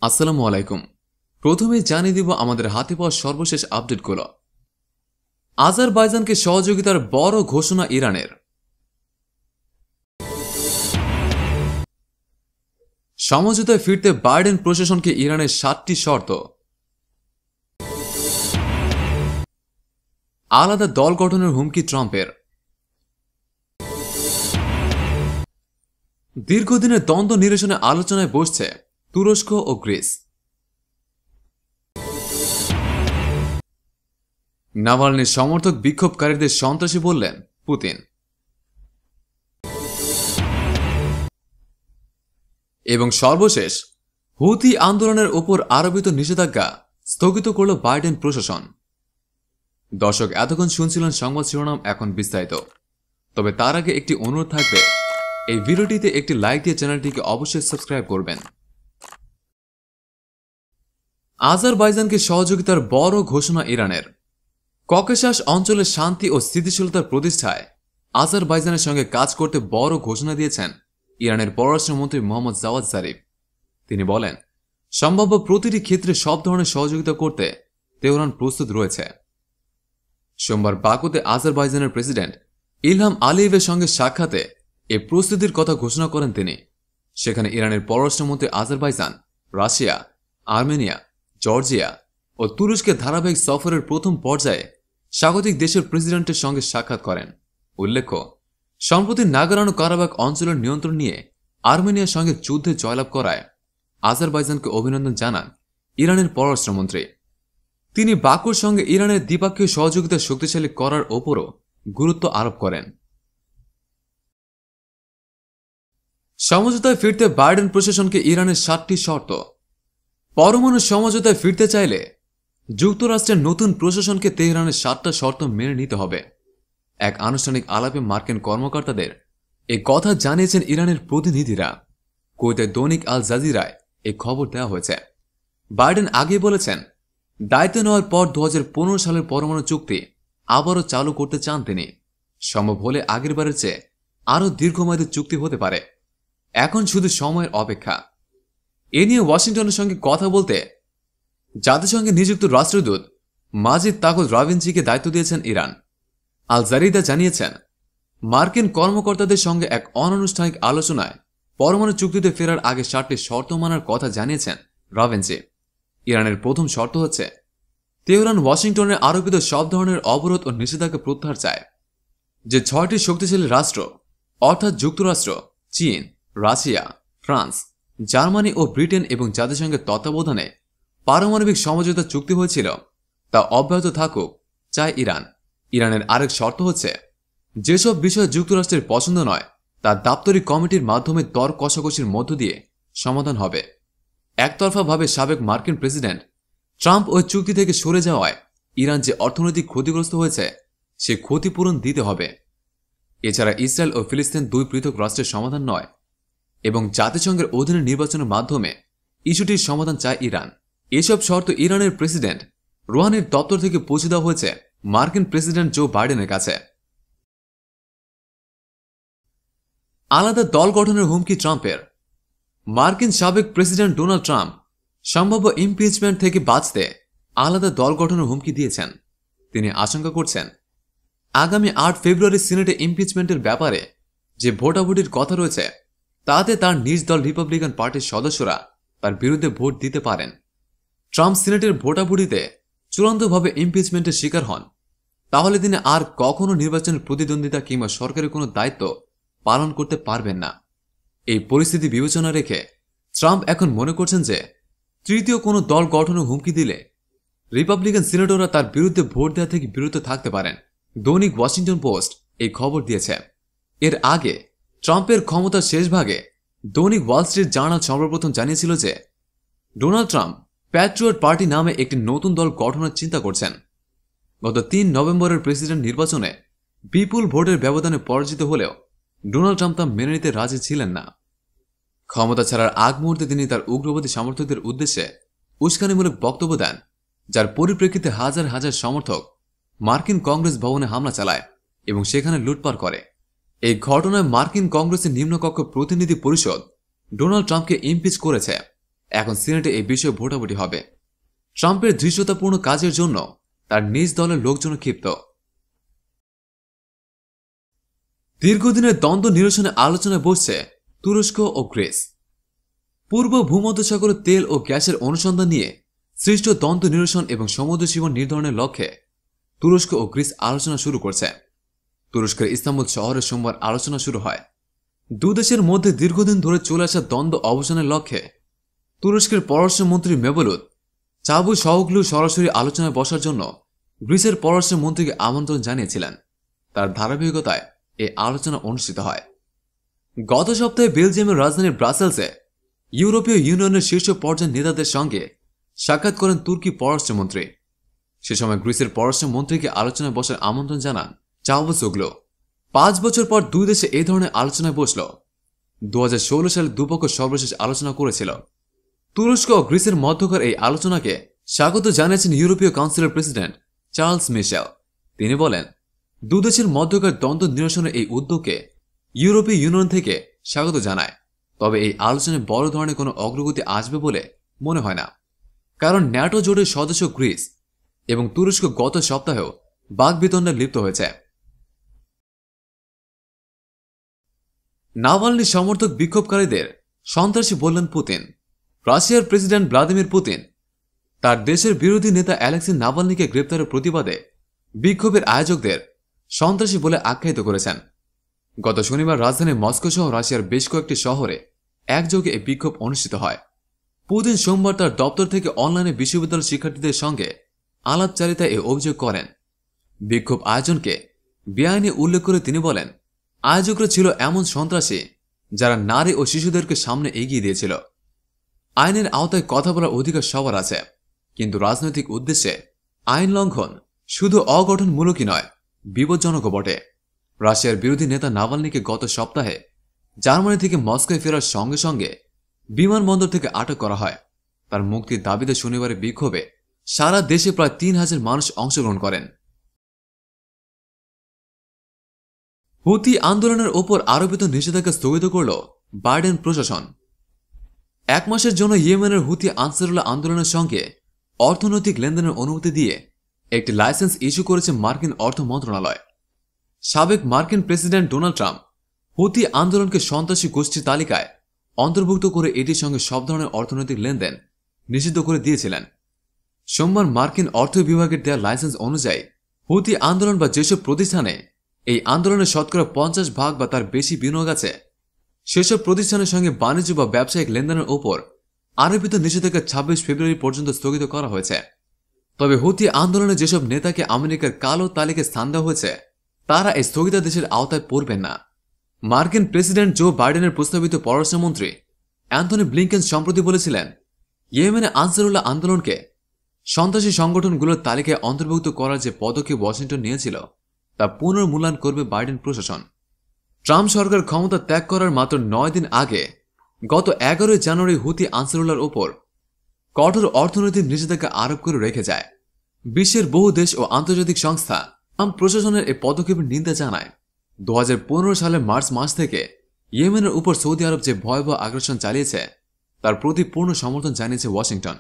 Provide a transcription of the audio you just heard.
আসসালামু আলাইকুম। প্রথমেই জানিয়ে দিব আমাদের হাতে পাওয়া সর্বশেষ আপডেটগুলো। আজারবাইজানকে সহযোগিতার বড় ঘোষণা ইরানের। সমঝোতায় ফিরতে বাইডেন প্রশাসনকে ইরানের 7টি শর্ত। আলাদা দল গঠনের হুমকি ট্রাম্পের। দীর্ঘদিনের দ্বন্দ্ব নিরসনে আলোচনায় বসছে তুরস্ক ও গ্রিস। নাভালনির সমর্থক বিক্ষোভকারীদের সন্ত্রাসী বললেন পুতিন। এবং সর্বশেষ, হুথি আন্দোলনের উপর আরোপিত নিষেধাজ্ঞা স্থগিত করল বাইডেন প্রশাসন। দর্শক, এতক্ষণ শুনছিলেন সংবাদ শিরোনাম, এখন বিস্তারিত। তবে তার আগে একটি অনুরোধ থাকবে, এই ভিডিওটিতে একটি লাইক দিয়ে চ্যানেলটিকে অবশ্যই সাবস্ক্রাইব করবেন। আজারবাইজানকে সহযোগিতার বড় ঘোষণা ইরানের। ককেশাস অঞ্চলে শান্তি ও স্থিতিশীলতার প্রতিষ্ঠায় আজারবাইজানের সঙ্গে কাজ করতে বড় ঘোষণা দিয়েছেন ইরানের পররাষ্ট্রমন্ত্রী মোহাম্মদ জাওয়াদ জারিফ। তিনি বলেন, সম্ভাব্য প্রতিটি ক্ষেত্রে সব ধরনের সহযোগিতা করতে তেহরান প্রস্তুত রয়েছে। সোমবার বাকুতে আজারবাইজানের প্রেসিডেন্ট ইলহাম আলিয়েভের সঙ্গে সাক্ষাতে এ প্রস্তুতির কথা ঘোষণা করেন তিনি। সেখানে ইরানের পররাষ্ট্রমন্ত্রী আজারবাইজান, রাশিয়া, আর্মেনিয়া, জর্জিয়া ও তুরস্কের ধারাবাহিক সফরের প্রথম পর্যায়ে স্বাগতিক দেশের প্রেসিডেন্টের সঙ্গে সাক্ষাৎ করেন। উল্লেখ্য, সম্প্রতি নাগরানো কারাবাখ অঞ্চলের নিয়ন্ত্রণ নিয়ে আর্মেনিয়ার সঙ্গে যুদ্ধে জয়লাভ করায় আজারবাইজানকে অভিনন্দন জানান ইরানের পররাষ্ট্রমন্ত্রী। তিনি বাকুর সঙ্গে ইরানের দ্বিপাক্ষিক সহযোগিতা শক্তিশালী করার ওপরও গুরুত্ব আরোপ করেন। সমঝোতায় ফিরতে বাইডেন প্রশাসনকে ইরানের 7টি শর্ত। পরমাণু সমঝোতায় ফিরতে চাইলে যুক্তরাষ্ট্রের নতুন প্রশাসনকে তেহরানের 7টা শর্ত মেনে নিতে হবে। এক আনুষ্ঠানিক আলাপে মার্কিন কর্মকর্তাদের এ কথা জানিয়েছেন ইরানের প্রতিনিধিরা। কুয়েতের দৈনিক আল জাজিরায় এই খবর দেওয়া হয়েছে। বাইডেন আগে বলেছেন, দায়িত্ব নেওয়ার পর 2015 সালের পরমাণু চুক্তি আবারও চালু করতে চান তিনি। সম্ভব হলে আগেরবারের চেয়ে আরও দীর্ঘমেয়াদী চুক্তি হতে পারে। এখন শুধু সময়ের অপেক্ষা। এ নিয়ে ওয়াশিংটনের সঙ্গে কথা বলতে জাতিসংঘে নিযুক্ত রাষ্ট্রদূত মাজিদ তাগত রাভিনচিকে দায়িত্ব দিয়েছেন ইরান। আল জারিদা জানিয়েছেন, মার্কিন কর্মকর্তাদের সঙ্গে এক অনানুষ্ঠানিক আলোচনায় পরমাণু চুক্তিতে ফেরার আগে 7টি শর্ত মানার কথা জানিয়েছেন রাভেনচি। ইরানের প্রথম শর্ত হচ্ছে, তেহরান ওয়াশিংটনের আরোপিত সব ধরনের অবরোধ ও নিষেধাজ্ঞা প্রত্যাহার চায়। যে 6টি শক্তিশালী রাষ্ট্র অর্থাৎ যুক্তরাষ্ট্র, চীন, রাশিয়া, ফ্রান্স, জার্মানি ও ব্রিটেন এবং জাতিসংঘের তত্ত্বাবধানে পারমাণবিক সমঝোতা চুক্তি হয়েছিল তা অব্যাহত থাকুক চায় ইরান। ইরানের আরেক শর্ত হচ্ছে, যেসব বিষয় যুক্তরাষ্ট্রের পছন্দ নয় তা দাপ্তরিক কমিটির মাধ্যমে দর কষাকষির মধ্য দিয়ে সমাধান হবে। একতরফাভাবে সাবেক মার্কিন প্রেসিডেন্ট ট্রাম্প ওই চুক্তি থেকে সরে যাওয়ায় ইরান যে অর্থনৈতিক ক্ষতিগ্রস্ত হয়েছে সে ক্ষতিপূরণ দিতে হবে। এছাড়া ইসরায়েল ও ফিলিস্তিন 2 পৃথক রাষ্ট্রের সমাধান নয় এবং জাতিসংঘের অধীনে নির্বাচনের মাধ্যমে ইস্যুটির সমাধান চায় ইরান। এসব শর্ত ইরানের প্রেসিডেন্ট রুহানির দপ্তর থেকে পৌঁছে দেওয়া হয়েছে মার্কিন প্রেসিডেন্ট জো বাইডেনের কাছে। আলাদা দল গঠনের হুমকি ট্রাম্পের। মার্কিন সাবেক প্রেসিডেন্ট ডোনাল্ড ট্রাম্প সম্ভাব্য ইমপিচমেন্ট থেকে বাঁচতে আলাদা দল গঠনের হুমকি দিয়েছেন। তিনি আশঙ্কা করছেন, আগামী 8 ফেব্রুয়ারি সিনেটে ইমপিচমেন্টের ব্যাপারে যে ভোটাভুটির কথা রয়েছে তাতে তার নিজ দল রিপাবলিকান পার্টির সদস্যরা তার বিরুদ্ধে ভোট দিতে পারেন। ট্রাম্প সিনেটের ভোটাভুটিতে চূড়ান্তভাবে ইমপিচমেন্টের শিকার হন, তাহলে তিনি আর কখনো নির্বাচনের প্রতিদ্বন্দ্বিতা কিংবা সরকারের কোনো দায়িত্ব পালন করতে পারবেন না। এই পরিস্থিতি বিবেচনা রেখে ট্রাম্প এখন মনে করছেন যে তৃতীয় কোনো দল গঠনের হুমকি দিলে রিপাবলিকান সিনেটররা তার বিরুদ্ধে ভোট দেওয়া থেকে বিরত থাকতে পারেন। দৈনিক ওয়াশিংটন পোস্ট এই খবর দিয়েছে। এর আগে ট্রাম্পের ক্ষমতার শেষ ভাগে দৈনিক ওয়াল স্ট্রিট জার্নাল সর্বপ্রথম জানিয়েছিল যে ডোনাল্ড ট্রাম্প প্যাট্রিয়ট পার্টি নামে একটি নতুন দল গঠনের চিন্তা করছেন। গত 3 নভেম্বরের প্রেসিডেন্ট নির্বাচনে বিপুল ভোটের ব্যবধানে পরাজিত হলেও ডোনাল্ড ট্রাম্প তা মেনে নিতে রাজি ছিলেন না। ক্ষমতা ছাড়ার আগ মুহূর্তে তিনি তার উগ্রবাদী সমর্থকদের উদ্দেশ্যে উস্কানিমূলক বক্তব্য দেন, যার পরিপ্রেক্ষিতে হাজার হাজার সমর্থক মার্কিন কংগ্রেস ভবনে হামলা চালায় এবং সেখানে লুটপাট করে। এই ঘটনায় মার্কিন কংগ্রেসের নিম্নকক্ষ প্রতিনিধি পরিষদ ডোনাল্ড ট্রাম্পকে ইমপিচ করেছে। এখন সিনেটে এই বিষয়ে ভোটাভুটি হবে। ট্রাম্পের ধৃষ্টতাপূর্ণ কাজের জন্য তার নিজ দলের লোকজন ক্ষিপ্ত। দীর্ঘদিনের দ্বন্দ্ব নিরসনে আলোচনায় বসছে তুরস্ক ও গ্রিস। পূর্ব ভূমধ্যসাগরে তেল ও গ্যাসের অনুসন্ধান নিয়ে সৃষ্ট দ্বন্দ্ব নিরসন এবং সমুদ্র সীমা নির্ধারণের লক্ষ্যে তুরস্ক ও গ্রিস আলোচনা শুরু করছে। তুরস্কের ইস্তাম্বুল শহরে সোমবার আলোচনা শুরু হয়। দুদেশের মধ্যে দীর্ঘদিন ধরে চলে আসা দ্বন্দ্ব অবসানের লক্ষ্যে তুরস্কের পররাষ্ট্রমন্ত্রী মেভলুত চাভুসওগ্লু সরাসরি আলোচনায় বসার জন্য গ্রিসের পররাষ্ট্রমন্ত্রীকে আমন্ত্রণ জানিয়েছিলেন। তার ধারাবাহিকতায় এই আলোচনা অনুষ্ঠিত হয়। গত সপ্তাহে বেলজিয়ামের রাজধানী ব্রাসেলসে ইউরোপীয় ইউনিয়নের শীর্ষ পর্যায়ের নেতাদের সঙ্গে সাক্ষাৎ করেন তুর্কি পররাষ্ট্রমন্ত্রী। সে সময় গ্রিসের পররাষ্ট্রমন্ত্রীকে আলোচনায় বসার আমন্ত্রণ জানান চাভুসওগ্লু। 5 বছর পর দুই দেশে এই ধরনের আলোচনায় বসল। 2016 সালে দুপক্ষ সর্বশেষ আলোচনা করেছিল। তুরস্ক ও গ্রিসের মধ্যকার এই আলোচনাকে স্বাগত জানিয়েছেন ইউরোপীয় কাউন্সিলের প্রেসিডেন্ট চার্লস মিশেল। তিনি বলেন, দুদেশের মধ্যকার দ্বন্দ্ব নিরসনের এই উদ্যোগকে ইউরোপীয় ইউনিয়ন থেকে স্বাগত জানায়। তবে এই আলোচনায় বড় ধরনের কোনো অগ্রগতি আসবে বলে মনে হয় না, কারণ ন্যাটো জোটের সদস্য গ্রিস এবং তুরস্ক গত সপ্তাহেও বাকবিতণ্ডায় লিপ্ত হয়েছে। নাভালনি সমর্থক বিক্ষোভকারীদের সন্ত্রাসী বললেন পুতিন। রাশিয়ার প্রেসিডেন্ট ভ্লাদিমির পুতিন তার দেশের বিরোধী নেতা অ্যালেক্সি নাভালনিকে গ্রেপ্তারের প্রতিবাদে বিক্ষোভের আয়োজকদের সন্ত্রাসী বলে আখ্যায়িত করেছেন। গত শনিবার রাজধানী মস্কো সহ রাশিয়ার বেশ কয়েকটি শহরে একযোগে এই বিক্ষোভ অনুষ্ঠিত হয়। পুতিন সোমবার তার দপ্তর থেকে অনলাইনে বিশ্ববিদ্যালয় শিক্ষার্থীদের সঙ্গে আলাপচারিতায় এই অভিযোগ করেন। বিক্ষোভ আয়োজনকে বেআইনি উল্লেখ করে তিনি বলেন, আয়োজকরা ছিল এমন সন্ত্রাসী যারা নারী ও শিশুদেরকে সামনে এগিয়ে দিয়েছিল। আইনের আওতায় কথা বলার অধিকার সবার আছে, কিন্তু রাজনৈতিক উদ্দেশ্যে আইন লঙ্ঘন শুধু অগঠনমূলকই নয়, বিপজ্জনকও বটে। রাশিয়ার বিরোধী নেতা নাভালনিকে গত সপ্তাহে জার্মানি থেকে মস্কোয় ফেরার সঙ্গে সঙ্গে বিমানবন্দর থেকে আটক করা হয়। তার মুক্তির দাবিতে শনিবারের বিক্ষোভে সারা দেশে প্রায় 3000 মানুষ অংশগ্রহণ করেন। হুতি আন্দোলনের ওপর আরোপিত নিষেধাজ্ঞা স্থগিত করল বাইডেন প্রশাসন। 1 মাসের জন্য ইয়েমেনের হুতি আনসারুল্লাহ আন্দোলনের সঙ্গে অর্থনৈতিক লেনদেনের অনুমতি দিয়ে একটি লাইসেন্স ইস্যু করেছে মার্কিন অর্থ মন্ত্রণালয়। সাবেক মার্কিন প্রেসিডেন্ট ডোনাল্ড ট্রাম্প হুতি আন্দোলনকে সন্ত্রাসী গোষ্ঠীর তালিকায় অন্তর্ভুক্ত করে এটির সঙ্গে সব ধরনের অর্থনৈতিক লেনদেন নিষিদ্ধ করে দিয়েছিলেন। সোমবার মার্কিন অর্থ বিভাগের দেওয়া লাইসেন্স অনুযায়ী হুতি আন্দোলন বা যেসব প্রতিষ্ঠানে এই আন্দোলনের শতকরা 50% বা তার বেশি বিনিয়োগ আছে, সেসব প্রতিষ্ঠানের সঙ্গে বাণিজ্য বা ব্যবসায়িক লেনদেনের ওপর আরোপিত নিষেধাজ্ঞা 26 ফেব্রুয়ারি পর্যন্ত স্থগিত করা হয়েছে। তবে হুতি আন্দোলনে যেসব নেতাকে আমেরিকার কালো তালিকায় স্থান দেওয়া হয়েছে, তারা এই স্থগিতাদেশের আওতায় পড়বেন না। মার্কিন প্রেসিডেন্ট জো বাইডেনের প্রস্তাবিত পররাষ্ট্রমন্ত্রী অ্যান্থনি ব্লিংকেন সম্প্রতি বলেছিলেন, ইয়েমেনে আনসারুল্লাহ আন্দোলনকে সন্ত্রাসী সংগঠনগুলোর তালিকায় অন্তর্ভুক্ত করার যে পদক্ষেপ ওয়াশিংটন নিয়েছিল তা পুনর্মূল্যায়ন করবে বাইডেন প্রশাসন। ট্রাম্প সরকার ক্ষমতা ত্যাগ করার মাত্র 9 দিন আগে গত 11 জানুয়ারি হুতি আনসারুল্লাহর ওপর কঠোর অর্থনৈতিক নিষেধাজ্ঞা আরোপ করে রেখে যায়। বিশ্বের বহু দেশ ও আন্তর্জাতিক সংস্থা ট্রাম্প প্রশাসনের এই পদক্ষেপের নিন্দা জানায়। 2015 সালের মার্চ মাস থেকে ইয়েমেনের উপর সৌদি আরব যে ভয়াবহ আগ্রাসন চালিয়েছে তার প্রতি পূর্ণ সমর্থন জানিয়েছে ওয়াশিংটন।